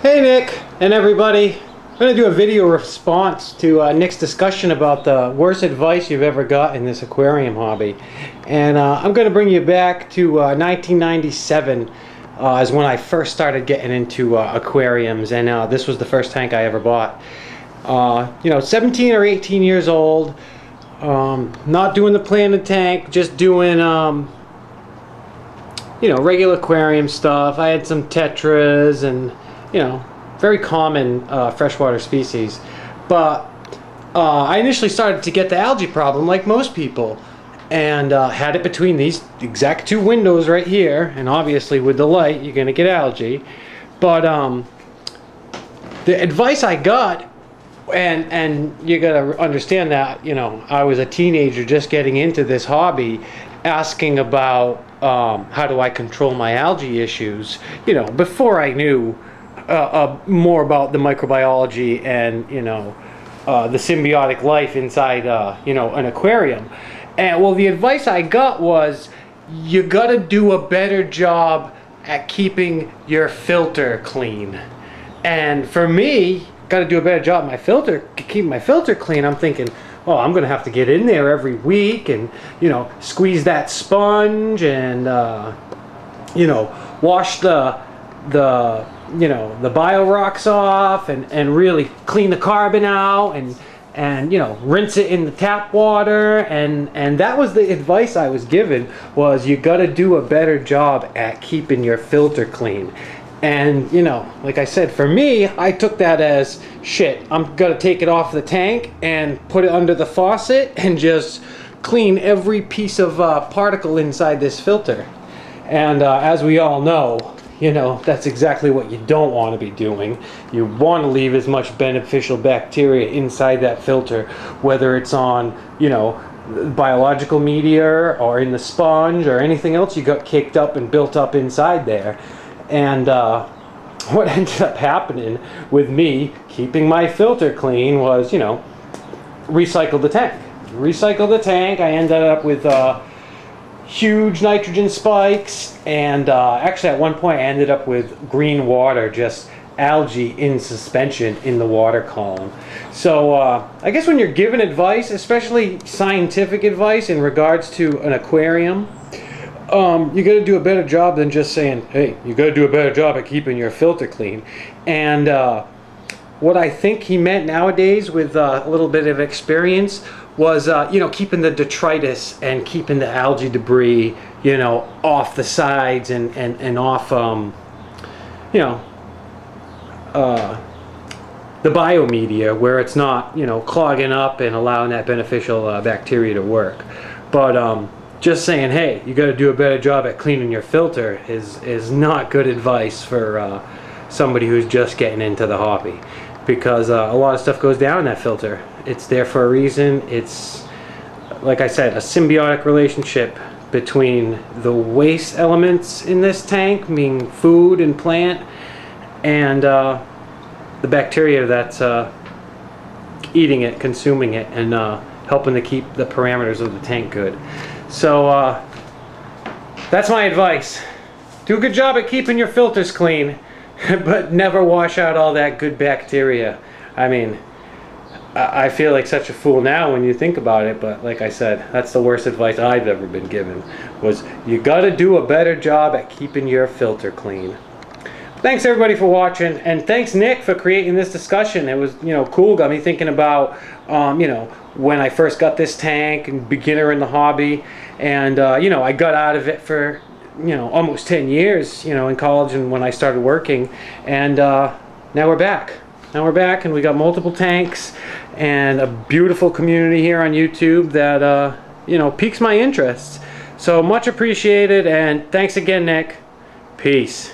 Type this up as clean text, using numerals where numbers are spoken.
Hey Nick and everybody, I'm going to do a video response to Nick's discussion about the worst advice you've ever got in this aquarium hobby. And I'm going to bring you back to 1997 is when I first started getting into aquariums, and this was the first tank I ever bought. 17 or 18 years old, not doing the planted tank, just doing regular aquarium stuff. I had some tetras and very common freshwater species, but I initially started to get the algae problem like most people, and had it between these exact two windows right here, and obviously with the light you're gonna get algae. But the advice I got, and you gotta understand that I was a teenager just getting into this hobby, asking about how do I control my algae issues, before I knew more about the microbiology and the symbiotic life inside an aquarium. And well, the advice I got was you gotta do a better job at keeping your filter clean. And for me, gotta do a better job keeping my filter clean. I'm thinking, oh, I'm gonna have to get in there every week and squeeze that sponge and wash the bio rocks off and really clean the carbon out and rinse it in the tap water, and that was the advice I was given, was you got to do a better job at keeping your filter clean. And like I said, for me, I took that as shit, I'm gonna take it off the tank and put it under the faucet and just clean every piece of particle inside this filter. And as we all know, that's exactly what you don't want to be doing. You want to leave as much beneficial bacteria inside that filter, whether it's on, biological media or in the sponge or anything else you got caked up and built up inside there. And what ended up happening with me keeping my filter clean was, recycle the tank. Recycle the tank. I ended up with huge nitrogen spikes, and actually at one point I ended up with green water, just algae in suspension in the water column. So I guess when you're given advice, especially scientific advice in regards to an aquarium, you got to do a better job than just saying, hey, you got to do a better job at keeping your filter clean. And what I think he meant nowadays, with a little bit of experience, was keeping the detritus and keeping the algae debris off the sides and off the biomedia, where it's not clogging up and allowing that beneficial bacteria to work. But just saying, hey, you got to do a better job at cleaning your filter is not good advice for somebody who's just getting into the hobby, because a lot of stuff goes down in that filter. It's there for a reason. It's, like I said, a symbiotic relationship between the waste elements in this tank, being food and plant, and the bacteria that's eating it, consuming it, and helping to keep the parameters of the tank good. So that's my advice. Do a good job at keeping your filters clean, but never wash out all that good bacteria. I mean, I feel like such a fool now when you think about it, but like I said, that's the worst advice I've ever been given, was you gotta do a better job at keeping your filter clean. Thanks everybody for watching, and thanks Nick for creating this discussion. It was cool, got me thinking about when I first got this tank and beginner in the hobby, and I got out of it for almost 10 years in college and when I started working, and now we're back. Now we're back, and we got multiple tanks and a beautiful community here on YouTube that piques my interest. So much appreciated, and thanks again, Nick. Peace.